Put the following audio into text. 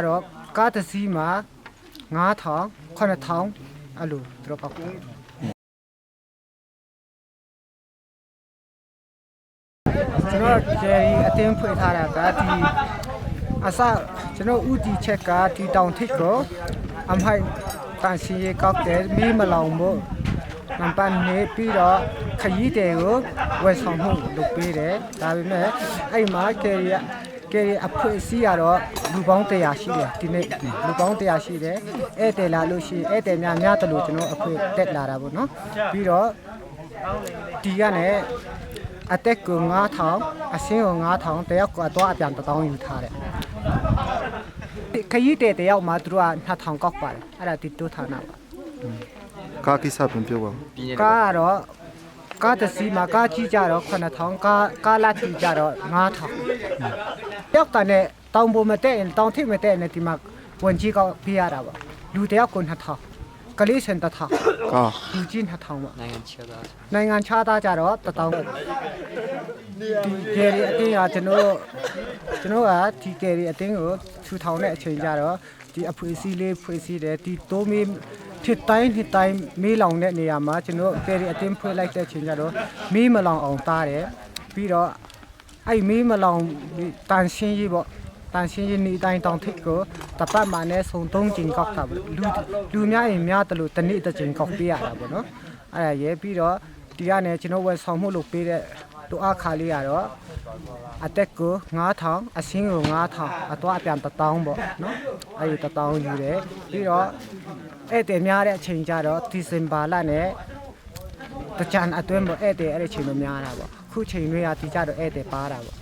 တော့ကားတစ်စီးမှာ9000 9000အဲ့လိုသူတို့ကောက်ကျွန်တော်ဂျယ်ရီအတင်းဖွင့်ထားတာကဒီအစကျွန်တော်ဥတီချက်ကဒီတောင်ထိပ်ကိုအမိုက်တန်စီရေကောက်တယ်မီးမလောင်ဖို့နံပါတ်နေပြီးတော့ခရီးတယ်ကိုဝယ်ဆောင်မှုလုပ်ပေးတယ်ဒါပေမဲ့အဲ့မှာကယ်ရီအဖွင့်စီးရတော့လူပေါင်း100ရှိတယ်ဒီနေ့လူပေါင်း100ရှိတယ်ဧည့်သည်လာလို့ရှိရင်ဧည့်သည်များတယ်လို့ကျွန်တော်အဖွင့်တက်လာတာပေါ့နော်ပြီးတော့ဒီကနေအတက်ကို9000အစင်းကို9000တယောက်ကတော့အပြန်1000ယူထားတယ်ခရီးတဲ့တယောက်မှသူတို့က2000ကောက်ပါတယ်အဲ့ဒါဒီတိုးဌာနပါကားကိစ္စပြန်ပြောပါကားကတော့ကားတစ်စီးမှာကားကြီးကြတော့9000ကားလာကြီးကြတော့9000တယောက်တည်းနဲ့တောင်ပေါ်မတက်ရင်တောင်ထိပ်မတက်ရင်ဒီမှာဝန်ကြီးကပြရတာပါလူတယောက်ကို2000ကလေးစင်1000ကားလူကြီး2000ပါနိုင်ငံခြားသားကြတော့1000ဒီကယ်ရီအတင်းကကျွန်တော်ကဒီကယ်ရီအတင်းကိုထူထောင်တဲ့အချိန်ကြတော့ဒီအဖွေးစီးလေးဖွေးစီးတယ်ဒီတိုးမီဖြစ်တိုင်းမေးလောင်တဲ့နေရာမှာကျွန်တော်ကယ်ရီအတင်းဖွေးလိုက်တဲ့အချိန်ကြတော့မေးမလောင်အောင်တားတယ်ပြီးတော့အဲ့မေးမလောင်တန်ရှင်းကြီးပေါ့တန်ရှင်းကြီးနေတိုင်းတောင်ထိပ်ကိုတပတ်မှနဲ့ဆုံ3ချိန်ကောက်တာပေါ့လူများရင်များတယ်လို့တနေ့တစ်ချိန်ကောက်ပေးရတာပေါ့နော်အဲ့ဒါရဲပြီးတော့ဒီကနေကျွန်တော်ဝယ်ဆောင်မှုလုပ်ပေးတဲ့တူအခါလေးရတော့အတက်ကို9000အစင်းကို9000အတော့အပြန်1000ပေါ့နော်အဲ့ဒီ1000ယူတယ်ပြီးတော့ဧည့်သည်များတဲ့အချိန်ကြတော့ဒီဇင်ဘာလနဲ့တကြံအတွင်းပေါ့ဧည့်သည်အဲ့ဒီချိန်မများတာပေါ့ခုချိန်တွေကဒီကြတော့ဧည့်သည်ပါတာပေါ့